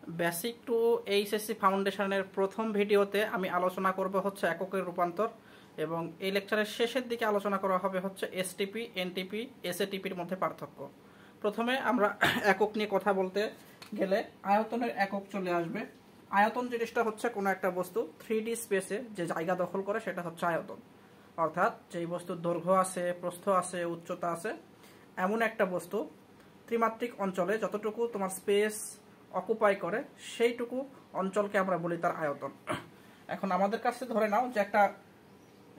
Basic to HSC ফাউন্ডেশনের প্রথম ভিডিওতে আমি আলোচনা করব হচ্ছে এককের রূপান্তর, এবং এই লেকচারের শেষের দিকে আলোচনা করা হবে হচ্ছে এসটিপি, এনটিপি, এসএটিপির মধ্যে পার্থক্য। প্রথমে আমরা একক নিয়ে কথা বলতে গেলে আয়তনের একক চলে আসবে। আয়তন জিনিসটা হচ্ছে কোনো একটা বস্তু 3D স্পেসে যে জায়গা দখল করে সেটা হচ্ছে আয়তন। অর্থাৎ যেই বস্তুর দৈর্ঘ্য আছে, প্রস্থ আছে, উচ্চতা আছে, এমন একটা বস্তু ত্রিমাত্রিক অঞ্চলে যতটুকু তোমার স্পেস অকুপাই করে সেইটুকু অঞ্চলকে আমরা বলি তার আয়তন। এখন আমাদের কাছে ধরে নাও যে একটা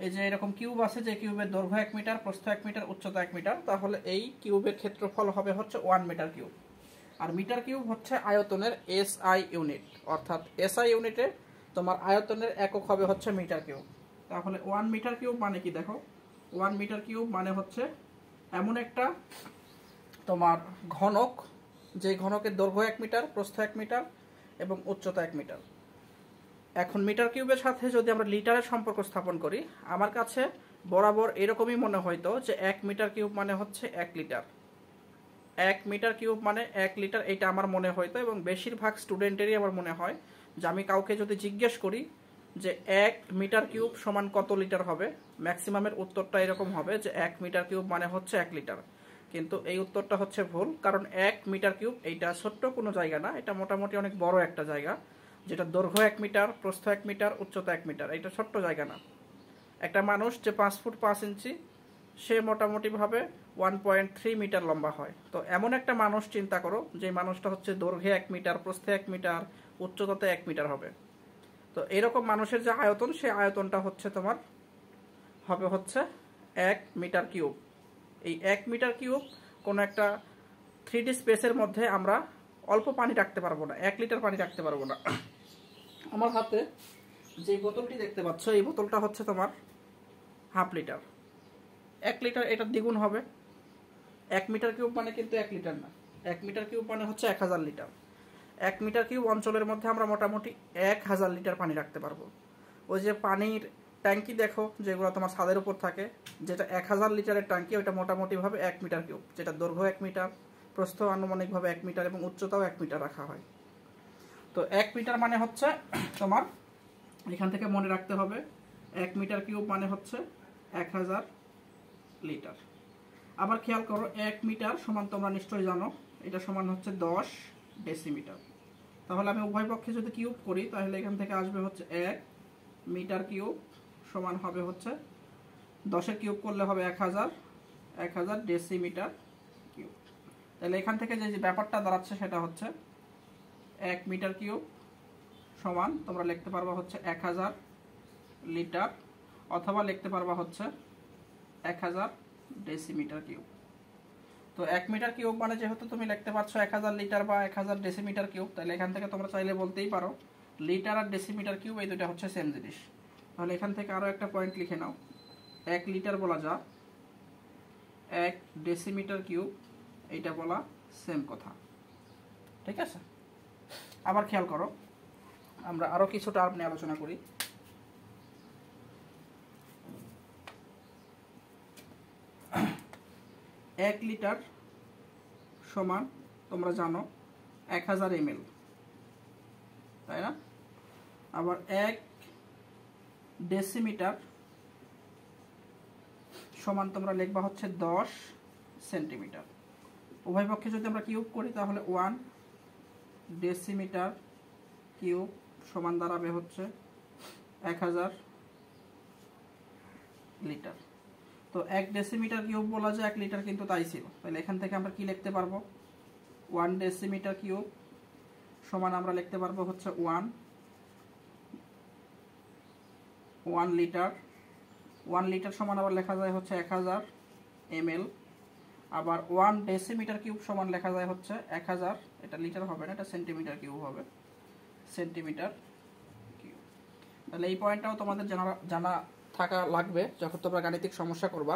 এই যে এরকম কিউব আছে, যে কিউবের দৈর্ঘ্য 1 মিটার, প্রস্থ 1 মিটার, উচ্চতা 1 মিটার, তাহলে এই কিউবের ক্ষেত্রফল হবে হচ্ছে 1 মিটার কিউব। আর মিটার কিউব হচ্ছে আয়তনের এসআই ইউনিট, অর্থাৎ এসআই ইউনিটে তোমার আয়তনের একক হবে হচ্ছে মিটার কিউব। তাহলে 1 মিটার কিউব মানে কি দেখো, 1 মিটার কিউব মানে হচ্ছে এমন একটা তোমার ঘনক, যে ঘনকের দৈর্ঘ্য 1 মিটার, প্রস্থ 1 মিটার এবং উচ্চতা 1 মিটার। এখন মিটার কিউবের সাথে যদি আমরা লিটারের সম্পর্ক স্থাপন করি, আমার কাছে বরাবর এরকমই মনে হইতো যে 1 মিটার কিউব মানে হচ্ছে 1 লিটার, 1 মিটার কিউব মানে 1 লিটার, এটা আমার মনে হইতো। এবং বেশিরভাগ স্টুডেন্টেরই আমার মনে হয় যে আমি কাউকে যদি জিজ্ঞেস করি যে 1 মিটার কিউব সমান কত লিটার হবে, ম্যাক্সিমামের উত্তরটা এরকম হবে যে 1 মিটার কিউব মানে হচ্ছে 1 লিটার। কিন্তু এই উত্তরটা হচ্ছে ভুল, কারণ 1 মিটার কিউব এইটা ছোট্ট কোনো জায়গা না, এটা মোটামুটি অনেক বড় একটা জায়গা, যেটা দৈর্ঘ্য 1 মিটার, প্রস্থ 1 মিটার, উচ্চতা 1 মিটার। এটা ছোট্ট জায়গা না। একটা মানুষ যে 5 ফুট 5 ইঞ্চি, সে মোটামুটিভাবে 1.3 মিটার লম্বা হয়। তো এমন একটা মানুষ চিন্তা করো, যে মানুষটা হচ্ছে দৈর্ঘ্যে 1 মিটার, প্রস্থে 1 মিটার, উচ্চতাতে 1 মিটার হবে। তো এরকম মানুষের যে আয়তন, সেই আয়তনটা হচ্ছে তোমার হবে হচ্ছে 1 মিটার কিউব। এই 1 মিটার কিউব কোনো একটা 3D স্পেসের মধ্যে আমরা অল্প পানি রাখতে পারবো না, 1 লিটার পানি রাখতে পারবো না। আমার হাতে যে বোতলটি দেখতে পাচ্ছ, এই বোতলটা হচ্ছে তোমার হাফ লিটার, 1 লিটার এটার দ্বিগুণ হবে। 1 মিটার কিউব মানে কিন্তু 1 লিটার না, 1 মিটার কিউব মানে হচ্ছে 1000 লিটার। 1 মিটার কিউব অঞ্চলের মধ্যে আমরা মোটামুটি 1000 লিটার পানি রাখতে পারবো। ওই যে পানির ট্যাঙ্কি দেখো যেগুলো তোমার ছাদের উপর থাকে, যেটা 1000 লিটারের ট্যাঙ্কি, ওইটা মোটামুটিভাবে 1 মিটার কিউব, যেটা দৈর্ঘ্য 1 মিটার, প্রস্থ আনুমানিকভাবে 1 মিটার এবং উচ্চতাও 1 মিটার রাখা হয়। তো 1 মিটার মানে হচ্ছে তোমার এখান থেকে মনে রাখতে হবে 1 মিটার কিউব মানে হচ্ছে 1000 লিটার। আবার খেয়াল করো, 1 মিটার সমান তোমরা নিশ্চয়ই জানো, এটা সমান হচ্ছে 10 ডেসিমিটার। তাহলে আমি উভয় পক্ষে যদি কিউব করি, তাহলে এখান থেকে আসবে হচ্ছে 1 মিটার কিউব সমান হবে হচ্ছে 10-এর কিউব করলে হবে 1000 ডেসিমিটার কিউব। তাহলে এখান থেকে যে ব্যাপারটা দাঁড়াচ্ছে সেটা হচ্ছে 1 মিটার কিউব সমান তোমরা লিখতে পারবা হচ্ছে 1000 লিটার, অথবা লিখতে পারবা হচ্ছে 1000 ডেসিমিটার কিউব। তো 1 মিটার কিউব মানে যেহেতু তুমি লিখতে পারছো 1000 লিটার বা 1000 ডেসিমিটার কিউব, তাহলে এখান থেকে তোমরা চাইলে বলতেই পারো লিটার আর ডেসিমিটার কিউব এই দুটো হচ্ছে সেম জিনিস। তাহলে এখান থেকে আরও একটা পয়েন্ট লিখে নাও, 1 লিটার বলা যা, 1 ডেসিমিটার কিউব এইটা বলা সেম কথা, ঠিক আছে? আবার খেয়াল করো, আমরা আরও কিছু টার্ম নিয়ে আলোচনা করি। এক লিটার সমান তোমরা জানো 1000 ml, তাই না? আবার 1 ডেসিমিটার সমান তোমরা লিখবা হচ্ছে 10 সেন্টিমিটার। উভয় পক্ষে যদি আমরা কিউব করি, তাহলে 1 ডেসিমিটার কিউব সমান দাঁড়াবে হচ্ছে 1000 লিটার। তো 1 ডেসিমিটার কিউব বলা যায় 1 লিটার, কিন্তু তাই ছিল। তাহলে এখান থেকে আমরা কি লিখতে পারবো, 1 ডেসিমিটার কিউব সমান আমরা লিখতে পারবো হচ্ছে 1 লিটার। 1 লিটার সমান আবার লেখা যায় হচ্ছে 1000 ml। আবার 1 ডেসিমিটার কিউব সমান লেখা যায় হচ্ছে 1000, এটা লিটার হবে না, এটা সেন্টিমিটার কিউব হবে, সেন্টিমিটার কিউব। তাহলে এই পয়েন্টটাও তোমাদের জানা থাকা লাগবে যখন তোমরা গাণিতিক সমস্যা করবা।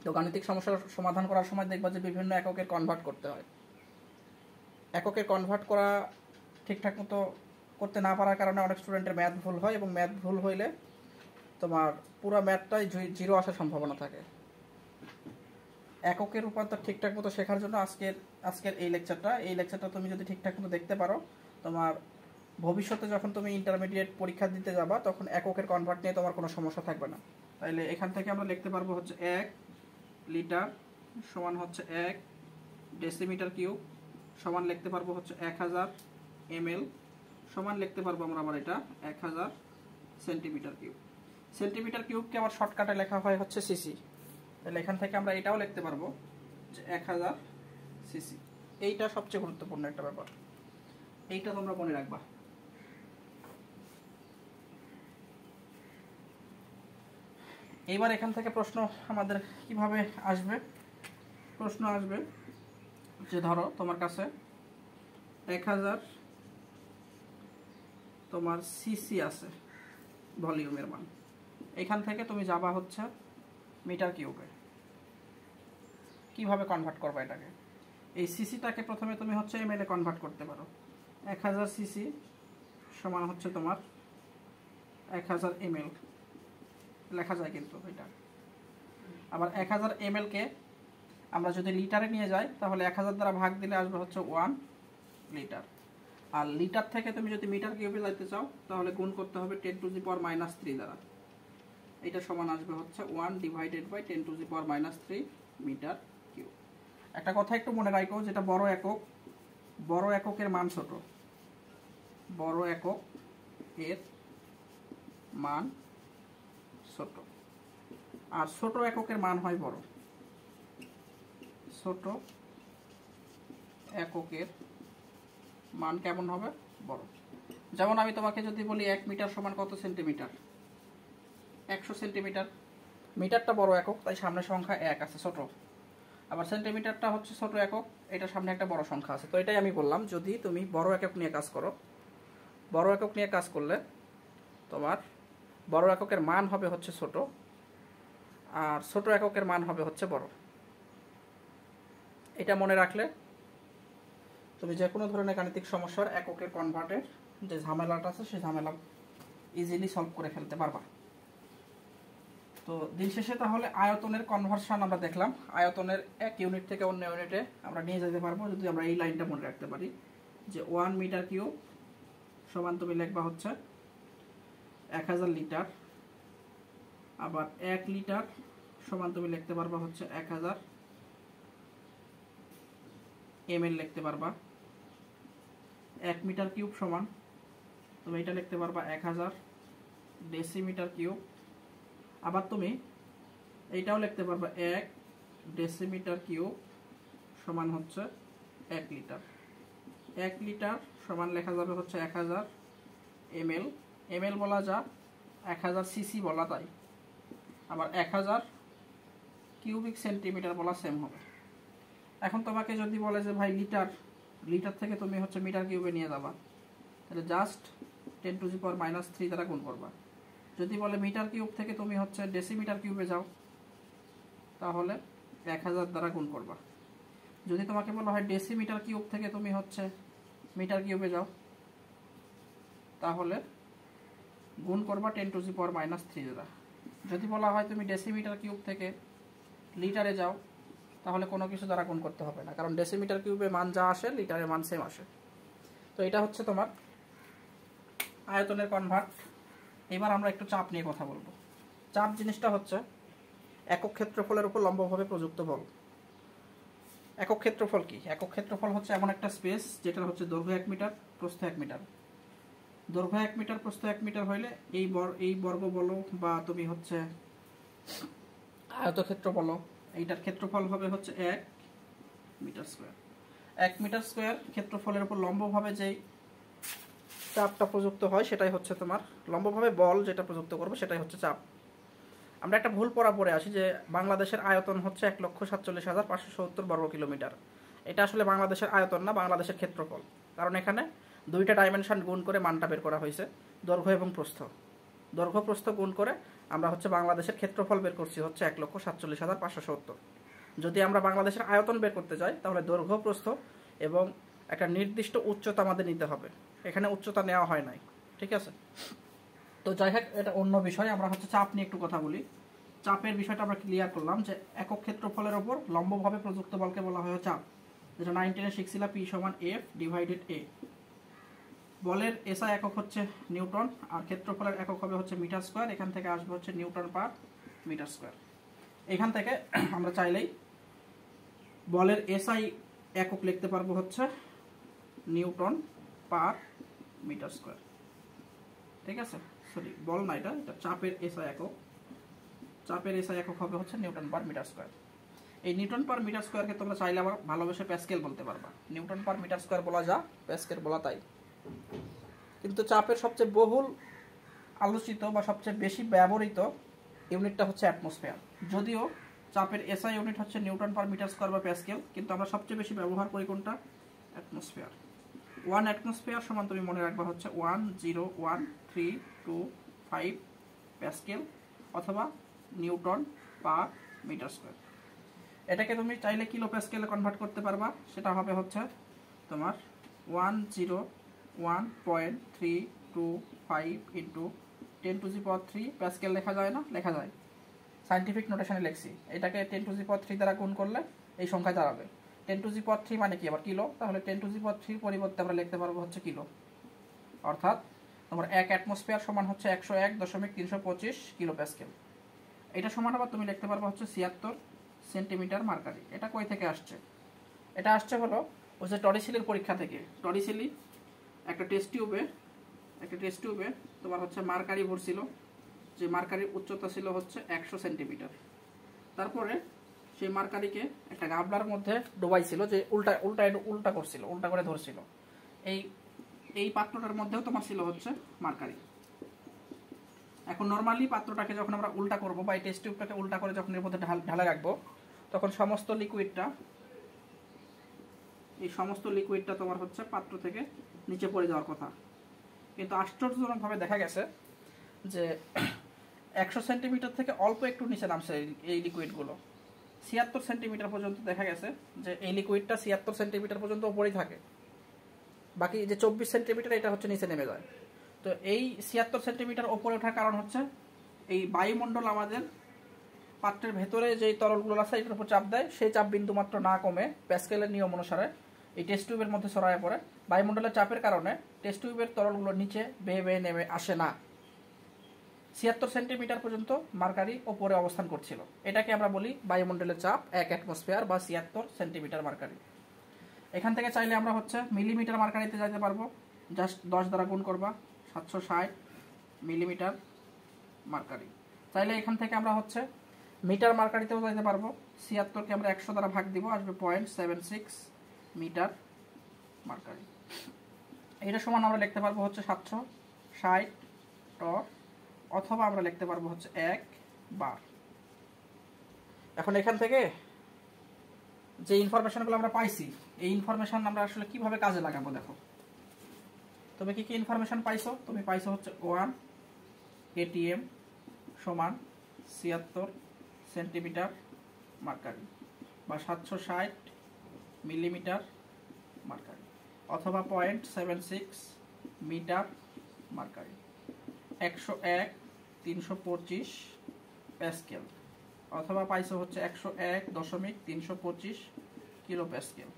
তো গাণিতিক সমস্যার সমাধান করার সময় দেখবা যে বিভিন্ন এককের কনভার্ট করতে হয়। এককের কনভার্ট করা ঠিকঠাক মতো করতে না পারার কারণে অনেক স্টুডেন্টের ম্যাথ ভুল হয়, এবং ম্যাথ ভুল হইলে তোমার পুরো ম্যাথটাই 0 আসার সম্ভাবনা থাকে। এককের রূপান্তর ঠিকঠাক মতো শেখার জন্য আজকের এই লেকচারটা তুমি যদি ঠিকঠাক মতো দেখতে পারো, তোমার ভবিষ্যতে যখন তুমি ইন্টারমিডিয়েট পরীক্ষা দিতে যাবা তখন এককের কনভার্ট নিয়ে তোমার কোনো সমস্যা থাকবে না। তাইলে এখান থেকে আমরা লিখতে পারবো হচ্ছে 1 লিটার সমান হচ্ছে 1 ডেসিমিটার কিউব সমান লিখতে পারবো হচ্ছে 1000 ml সমান লিখতে পারবো আমরা আবার এটা 1000 সেন্টিমিটার কিউব। সেন্টিমিটার কিউবকে আবার শর্টকাটে লেখা হয় হচ্ছে সিসি। তাহলে এখান থেকে আমরা এটাও লিখতে পারবো যে 1000 সিসি। এইটা সবচেয়ে গুরুত্বপূর্ণ একটা ব্যাপার, এইটা তোমরা মনে রাখবা। এইবার এখান থেকে প্রশ্ন আমাদের কিভাবে আসবে, প্রশ্ন আসবে যে ধরো তোমার কাছে 1000 তোমার সিসি আছে ভলিউমের মান, এখান থেকে তুমি যাবা হচ্ছে মিটার কিউবে। কিভাবে কনভার্ট করবে এটাকে, এই সিসিটাকে প্রথমে তুমি হচ্ছে এমএল এ কনভার্ট করতে পারো। 1000 সিসি সমান হচ্ছে তোমার 1000 ml লেখা যায় কিন্তু এটা। আবার 1000 ml কে আমরা যদি লিটারে নিয়ে যাই তাহলে 1000 দ্বারা ভাগ দিলে আসবে হচ্ছে 1 লিটার। আর লিটার থেকে তুমি যদি মিটার কিউবে যাইতে চাও তাহলে গুণ করতে হবে 10⁻³ দ্বারা। এটা সমান আসবে হচ্ছে 1/10⁻³ মিটার কিউব। একটা কথা একটু মনে রাখো, যেটা বড় একক, বড় এককের মান ছোট, বড় একক এর মান ছোট, আর ছোট এককের মান হয় বড়। ছোট এককের মান কেমন হবে, বড়। যেমন আমি তোমাকে যদি বলি 1 মিটার সমান কত সেন্টিমিটার, 100 সেন্টিমিটার। মিটারটা বড় একক তাই সামনে সংখ্যা 1 আছে ছোট, আবার সেন্টিমিটারটা হচ্ছে ছোট একক, এটা সামনে একটা বড় সংখ্যা আছে। তো এটাই আমি বললাম, যদি তুমি বড় একক নিয়ে কাজ করো, বড় একক নিয়ে কাজ করলে তোমার বড় এককের মান হবে হচ্ছে ছোট, আর ছোট এককের মান হবে হচ্ছে বড়। এটা মনে রাখলে তুমি যে কোনো ধরনের গাণিতিক সমস্যার এককের কনভার্টের যে ঝামেলাটা আছে সেই ঝামেলা ইজিলি সলভ করে ফেলতে পারবা। তো দিন শেষে তাহলে আয়তনের কনভার্সন আমরা দেখলাম। আয়তনের এক ইউনিট থেকে অন্য ইউনিটে আমরা নিয়ে যেতে পারবো যদি আমরা এই লাইনটা মনে রাখতে পারি যে 1 মিটার কিউব সমান তুমি লিখবা হচ্ছে 1000 লিটার, আবার 1 লিটার সমান তুমি লিখতে পারবা হচ্ছে 1000 ml লিখতে পারবা। 1 মিটার কিউব সমান তুমি এটা লিখতে পারবা 1000 ডেসিমিটার কিউব। আবার তুমি এইটাও লিখতে পারবা 1 ডেসিমিটার কিউব সমান হচ্ছে 1 লিটার। 1 লিটার সমান লেখা যাবে হচ্ছে 1000 ml, ml বলা যা 1000 সিসি বলা তাই, আবার 1000 কিউবিক সেন্টিমিটার বলা সেম হবে। এখন তোমাকে যদি বলে যে ভাই লিটার, লিটার থেকে তুমি হচ্ছে মিটার কিউবে নিয়ে যাবা, তাহলে জাস্ট 10⁻³ দ্বারা গুণ করবা। যদি বলে মিটার কিউব থেকে তুমি হচ্ছে ডেসিমিটার কিউবে যাও তাহলে 1000 দ্বারা গুণ করবা। যদি তোমাকে বলা হয় ডেসিমিটার কিউব থেকে তুমি হচ্ছে মিটার কিউবে যাও তাহলে গুণ করবা 10⁻³ দ্বারা। যদি বলা হয় তুমি ডেসিমিটার কিউব থেকে লিটারে যাও তাহলে কোনো কিছু দ্বারা গুণ করতে হবে না, কারণ ডেসিমিটার কিউবে মান যা আসে লিটারের মান সেম আসে। তো এটা হচ্ছে তোমার আয়তনের কনভার্ট। এবার আমরা একটু চাপ নিয়ে কথা বলবো। চাপ জিনিসটা হচ্ছে একক ক্ষেত্রফলের উপর লম্বভাবে প্রযুক্ত বল। একক ক্ষেত্রফল কি? একক ক্ষেত্রফল হচ্ছে এমন একটা স্পেস যেটা হচ্ছে দৈর্ঘ্য 1 মিটার, প্রস্থ 1 মিটার। দৈর্ঘ্য 1 মিটার, প্রস্থ 1 মিটার হইলে এই বর্গ বলো বা তুমি হচ্ছে আয়তক্ষেত্র বলো, এইটার ক্ষেত্রফল হবে হচ্ছে 1 মিটার স্কোয়ার। 1 মিটার স্কোয়ার ক্ষেত্রফলের উপর লম্বভাবে যেই চাপটা প্রযুক্ত হয় সেটাই হচ্ছে তোমার লম্বভাবে বল যেটা প্রযুক্ত করবে সেটাই হচ্ছে চাপ। আমরা একটা ভুল পড়ে আসি যে বাংলাদেশের আয়তন হচ্ছে 1,47,570 বর্গ কিলোমিটার। এটা আসলে বাংলাদেশের আয়তন না, বাংলাদেশের ক্ষেত্রফল। কারণ এখানে দুইটা ডাইমেনশন গুণ করে মানটা বের করা হয়েছে, দৈর্ঘ্য এবং প্রস্থ। দৈর্ঘ্য প্রস্থ গুণ করে আমরা হচ্ছে বাংলাদেশের ক্ষেত্রফল বের করছি হচ্ছে 1,47,570। যদি আমরা বাংলাদেশের আয়তন বের করতে যাই তাহলে দৈর্ঘ্য প্রস্থ এবং একটা নির্দিষ্ট উচ্চতা আমাদের নিতে হবে। এখানে উচ্চতা নেওয়া হয় নাই, ঠিক আছে? তো যাই হোক, এটা অন্য বিষয়। আমরা হচ্ছে চাপ নিয়ে একটু কথা বলি। চাপের বিষয়টা আমরা ক্লিয়ার করলাম যে একক ক্ষেত্রফলের ওপর লম্বভাবে প্রযুক্ত বলকে বলা হয় চাপ, যেটা 9 টেনে শিখছিলাম P = F/A। বলের এসআই একক হচ্ছে নিউটন, আর ক্ষেত্রফলের একক হবে হচ্ছে মিটার স্কোয়ার। এখান থেকে আসবে হচ্ছে নিউটন পার মিটার স্কোয়ার। এখান থেকে আমরা চাইলেই বলের এসআই একক লিখতে পারবো হচ্ছে নিউটন পার মিটার স্কোয়ার। ঠিক আছে, সরি বল না, এটা চাপের এসআই একক। চাপের এসআই একক হবে হচ্ছে নিউটন পার মিটার স্কোয়ার। এই নিউটন পার মিটার স্কোয়ারকে তোমরা চাইলে আবার ভালোবেসে প্যাসকেল বলতে পারবা। নিউটন পার মিটার স্কোয়ার বলা যা, প্যাসকেল বলা তাই। কিন্তু চাপের সবচেয়ে বহুল আলোচিত বা সবচেয়ে বেশি ব্যবহৃত ইউনিটটা হচ্ছে অ্যাটমসফিয়ার। যদিও চাপের এসআই ইউনিট হচ্ছে নিউটন পার মিটার স্কোয়ার বা প্যাসকেল, কিন্তু আমরা সবচেয়ে বেশি ব্যবহার করি কোনটা? অ্যাটমসফিয়ার। 1 অ্যাটমসফিয়ার সমান তুমি মনে রাখবা হচ্ছে 101325 প্যাসকেল অথবা নিউটন পার মিটার স্কোয়ার। এটাকে তুমি চাইলে কিলো প্যাসকেলে কনভার্ট করতে পারবা, সেটা হবে হচ্ছে তোমার 101.325 ইন্টু 10⁻³ প্যাসকেল। লেখা যায় না? লেখা যায়, সাইন্টিফিক নোটেশনে লিখছি। এটাকে 10⁻³ দ্বারা গুণ করলে এই সংখ্যায় দাঁড়াবে। 10⁻³ মানে কি আবার কিলো, তাহলে 10⁻³ পরিবর্তে আমরা লিখতে পারবো হচ্ছে কিলো। অর্থাৎ তোমার 1 অ্যাটমসফিয়ার সমান হচ্ছে 101.325 কিলো প্যাসকেল। এটা সমান আবার তুমি লিখতে পারবো হচ্ছে 76 সেন্টিমিটার মার্কারি। এটা কই থেকে আসছে? এটা আসছে হলো ওই যে টরিসিলির পরীক্ষা থেকে। টরিসিলি একটা টেস্ট টিউবে তোমার হচ্ছে মার্কারি ভরছিল, যে মার্কারির উচ্চতা ছিল হচ্ছে 100 সেন্টিমিটার। তারপরে সেই মার্কারিকে একটা গাবলার মধ্যে ডোবাইছিল, যে উল্টা করছিল, উল্টা করে ধরছিল। এই পাত্রটার মধ্যেও তোমার ছিল হচ্ছে মার্কারি। এখন নর্মালি পাত্রটাকে যখন আমরা উল্টা করবো বা এই টেস্ট টিউবটাকে উল্টা করে যখন এর মধ্যে ঢালে রাখবো, তখন সমস্ত লিকুইডটা তোমার হচ্ছে পাত্র থেকে নিচে পড়ে যাওয়ার কথা। কিন্তু আশ্চর্যজনকভাবে দেখা গেছে যে 100 সেন্টিমিটার থেকে অল্প একটু নিচে নামছে এই লিকুইডগুলো। 76 সেন্টিমিটার পর্যন্ত দেখা গেছে যে এই লিকুইডটা 76 সেন্টিমিটার পর্যন্ত উপরেই থাকে, বাকি যে 24 সেন্টিমিটার এটা হচ্ছে নিচে নেমে যায়। তো এই 76 সেন্টিমিটার ওপরে ওঠার কারণ হচ্ছে এই বায়ুমণ্ডল আমাদের পাত্রের ভেতরে যেই তরলগুলো আছে এটার উপর চাপ দেয়, সেই চাপ বিন্দু মাত্র না কমে প্যাসকেলের নিয়ম অনুসারে এই টেস্ট টিউবের মধ্যে ছড়ায় পড়ে। বায়ুমণ্ডলের চাপের কারণে টেস্ট টিউবের তরলগুলো নিচে বেয়ে বেয়ে নেমে আসে না। 76 সেন্টিমিটার পর্যন্ত মার্কারি ওপরে অবস্থান করছিল। এটাকে আমরা বলি বায়ুমণ্ডলের চাপ 1 অ্যাটমসফিয়ার বা 76 সেন্টিমিটার মার্কারি। এখান থেকে চাইলে আমরা হচ্ছে মিলিমিটার মার্কারিতে যেতে পারবো। জাস্ট 10 দ্বারা গুণ করবা, 760 মিলিমিটার মার্কারি। চাইলে এখান থেকে আমরা হচ্ছে মিটার মার্কারিতেও যেতে পারবো। 76কে আমরা 100 দ্বারা ভাগ দিব, আসবে 0.76 মিটার মার্কারি। এটা সমান আমরা লিখতে পারবো হচ্ছে 760 টর, অথবা আমরা লিখতে পারবো হচ্ছে 1 বার। এখন এখান থেকে যে ইনফরমেশনগুলো আমরা পাইছি, এই ইনফরমেশন আমরা আসলে কিভাবে কাজে লাগাবো দেখো। তুমি কি ইনফরমেশন পাইছো? তুমি পাইছো হচ্ছে 1 ATM সমান 76 সেন্টিমিটার মার্কারি বা 760 মিলিমিটার মার্কারি, অথবা 0.76 মিটার মার্কারি, 101.325 প্যাসকেল, অথবা পাইছো হচ্ছে 101.325 কিলো প্যাসকেল,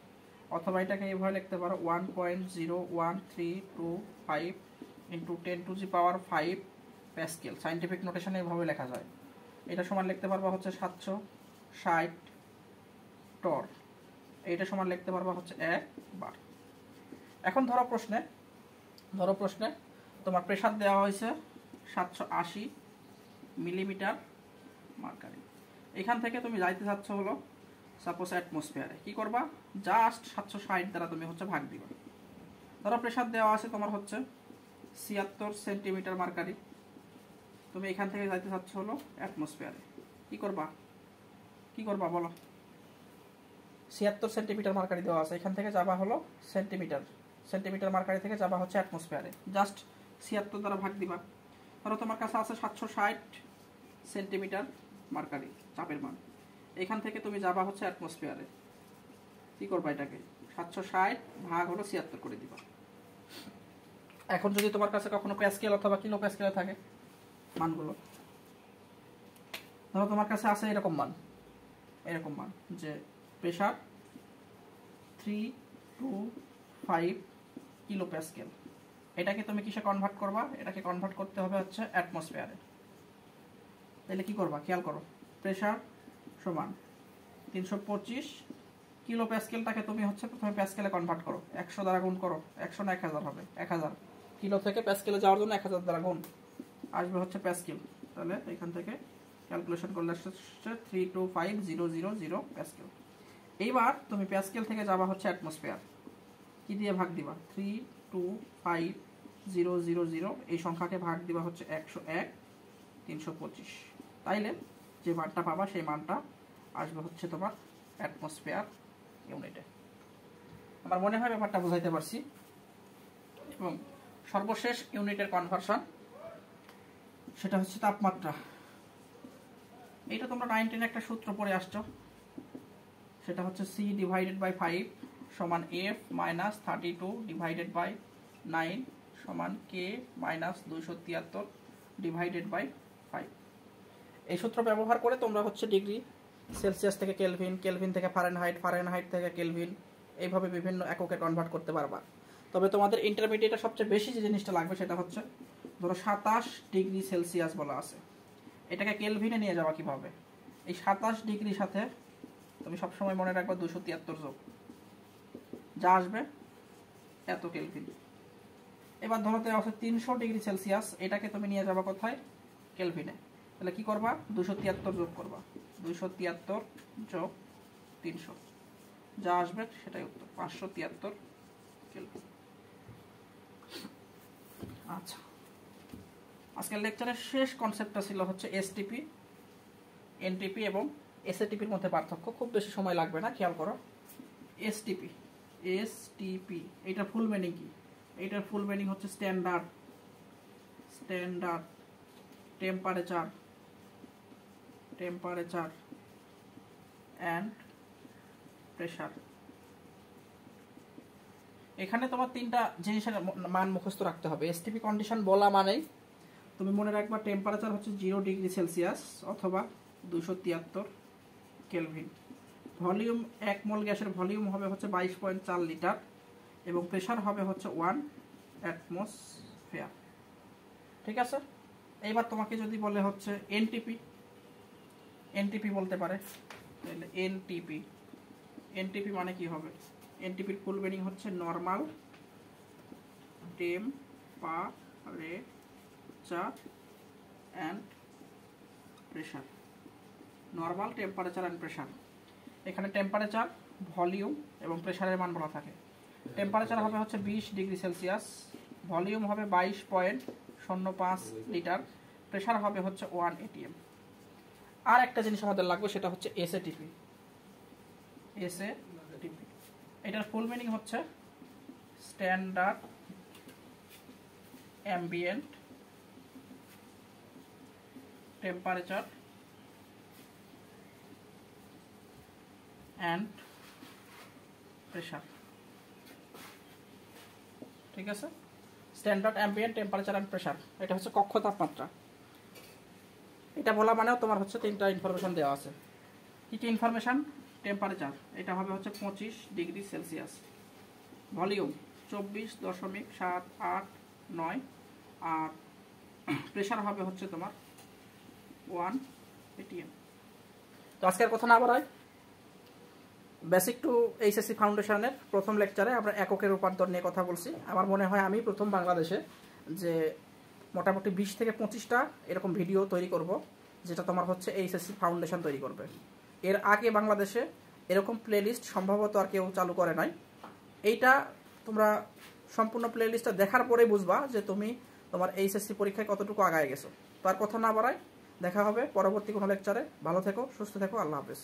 অথবা এটাকে এইভাবে লিখতে পারো 1.01325 ইন্টু 10⁵ প্যাসকেল। সাইন্টিফিক নোটেশনে এইভাবে লেখা যায়। এটা সমান লিখতে পারবা হচ্ছে 760 টর। এইটা সমান লিখতে পারবা হচ্ছে 1 বার। এখন ধরো প্রশ্নে তোমার প্রেসার দেওয়া হয়েছে 780 মিলিমিটার মার্কারি। এখান থেকে তুমি যাইতে চাচ্ছ হলো সাপোজ অ্যাটমসফিয়ারে। কি করবা? জাস্ট 760 দ্বারা তুমি হচ্ছে ভাগ দিবা। ধরো প্রেসার দেওয়া আছে তোমার হচ্ছে 76 সেন্টিমিটার মার্কারি, তুমি এখান থেকে যাইতে চাচ্ছ হলো অ্যাটমসফিয়ারে। কি করবা বলো? 76 সেন্টিমিটার মার্কারি দেওয়া আছে, এখান থেকে যাবা হলো সেন্টিমিটার মার্কারি থেকে যাবা হচ্ছে অ্যাটমসফিয়ারে। জাস্ট 76 দ্বারা ভাগ দিবা। ধরো তোমার কাছে আছে 760 সেন্টিমিটার মার্কারি চাপের মান, এখান থেকে তুমি যাবা হচ্ছে অ্যাটমসফিয়ারে। কি করবা? এটাকে 760 ভাগ হলো 76 করে দিবা। এখন যদি তোমার কাছে কখনো প্যাসকেল অথবা কিলো প্যাসকেলে থাকে মানগুলো, ধরো তোমার কাছে আছে এরকম মান যে প্রেসার 325 কিলো প্যাসকেল, এটাকে তুমি কিসে কনভার্ট করবা? এটাকে কনভার্ট করতে হবে হচ্ছে অ্যাটমসফিয়ারে। তাহলে কি করবা খেয়াল করো, প্রেসার সমান 325 কিলো প্যাসকেলটাকে তুমি হচ্ছে প্রথমে প্যাসকেলে কনভার্ট করো, 100 দ্বারা গুণ করো, 100 না 1000 হবে, 1000 কিলো থেকে প্যাসকেলে যাওয়ার জন্য 1000 দ্বারা গুণ আসবে হচ্ছে প্যাসকেল। তাহলে এখান থেকে ক্যালকুলেশন করলে আসছে 325000 প্যাসকেল। এইবার তুমি প্যাসকেল থেকে যাবা হচ্ছে অ্যাটমসফিয়ার, কি দিয়ে ভাগ দিবা? 325000 এই সংখ্যাকে ভাগ দিবা হচ্ছে 101 325, তাইলে যে মানটা পাবা সেই মানটা আসবে হচ্ছে তোমার অ্যাটমসফিয়ার ইউনিটে। আমার মনে হয় ব্যাপারটা বোঝাইতে পারছি। এবং সর্বশেষ ইউনিটের কনভার্সন সেটা হচ্ছে তাপমাত্রা। এটা তোমরা 9 10 একটা সূত্র পড়ে আসছো, সেটা হচ্ছে C/5 সমান F মাইনাস 32 ডিভাইডেড বাই 9 সমান K মাইনাস 273 ডিভাইডেড বাই 5। এই সূত্র ব্যবহার করে তোমরা হচ্ছে ডিগ্রি সেলসিয়াস থেকে কেলভিন, কেলভিন থেকে ফারেনহাইট, ফারেনহাইট থেকে কেলভিন, এইভাবে বিভিন্ন এককে কনভার্ট করতে পারবা। তবে তোমাদের ইন্টারমিডিয়েটে সবচেয়ে বেশি যে জিনিসটা লাগবে সেটা হচ্ছে ধরো 27 ডিগ্রি সেলসিয়াস বলা আছে, এটাকে কেলভিনে নিয়ে যাওয়া কিভাবে? এই 27 ডিগ্রির সাথে তুমি সবসময় মনে রাখবা 273 যোগ, যা আসবে এত কেলভিন। এবার ধরো তো আছে 300 ডিগ্রি সেলসিয়াস, এটাকে তুমি নিয়ে যাবা কোথায়? কেলভিনে। তাহলে কি করবা? 273 যোগ করবা, 273 যোগ 300, যা আসবে সেটাই উত্তর, 573 কেলভিন। আচ্ছা, আজকের লেকচারের শেষ কনসেপ্টটা ছিল হচ্ছে এসটিপি, এনটিপি এবং এসএটিপির মধ্যে পার্থক্য। খুব বেশি সময় লাগবে না, খেয়াল করো। এসটিপি, এটার ফুল মিনিং কি? এটার ফুল মিনিং হচ্ছে স্ট্যান্ডার্ড টেম্পারেচার অ্যান্ড প্রেসার। এখানে তোমার তিনটা জিনিসের মান মুখস্থ রাখতে হবে। এসটিপি কন্ডিশন বলা মানেই তুমি মনে রাখবা টেম্পারেচার হচ্ছে 0 ডিগ্রি সেলসিয়াস অথবা 273 কেলভিন। ভলিউম 1 মোল গ্যাসের ভলিউম হবে হচ্ছে 22.4 লিটার এবং প্রেসার হবে হচ্ছে 1 অ্যাটমসফিয়ার। ঠিক আছে। এইবার তোমাকে যদি বলে হচ্ছে এনটিপি বলতে পারে, তাহলে এনটিপি মানে কি হবে? এনটিপির ফুল মিনিং হচ্ছে normal temperature and pressure. Normal temperature and pressure, এখানে টেম্পারেচার, ভলিউম এবং প্রেসারের মান বলা থাকে। টেম্পারেচার হবে হচ্ছে 20 ডিগ্রি সেলসিয়াস, ভলিউম হবে 22.05 লিটার, প্রেসার হবে হচ্ছে 1 atm। আর একটা জিনিস আমাদের লাগবে, সেটা হচ্ছে এসএটিপি। এটার ফুল মিনিং হচ্ছে standard ambient temperature and pressure. ঠিক আছে, standard ambient temperature and pressure, এটা হচ্ছে কক্ষ তাপমাত্রা। এটা বলা মানেও তোমার হচ্ছে তিনটা ইনফরমেশন দেওয়া আছে। কি কি ইনফরমেশন? টেম্পারেচার, এটা হবে হচ্ছে 25 ডিগ্রি সেলসিয়াস, ভলিউম 24.789, আর প্রেসার হবে হচ্ছে তোমার 1 atm। তো আজকের কথা না বাড়াই, বেসিক টু এইচএসসি ফাউন্ডেশনের প্রথম লেকচারে আমরা এককের রূপান্তর নিয়ে কথা বলছি। আমার মনে হয় আমি প্রথম বাংলাদেশে যে মোটামুটি 20 থেকে 25টা এরকম ভিডিও তৈরি করব, যেটা তোমার হচ্ছে এইচএসসি ফাউন্ডেশন তৈরি করবে। এর আগে বাংলাদেশে এরকম প্লেলিস্ট সম্ভবত আর কেউ চালু করে নাই। এইটা তোমরা সম্পূর্ণ প্লেলিস্টটা দেখার পরেই বুঝবা যে তুমি তোমার এইচএসসি পরীক্ষায় কতটুকু আগায় গেছো। তার কথা না বাড়াই, দেখা হবে পরবর্তী কোনো লেকচারে। ভালো থেকো, সুস্থ থেকো, আল্লাহ হাফেজ।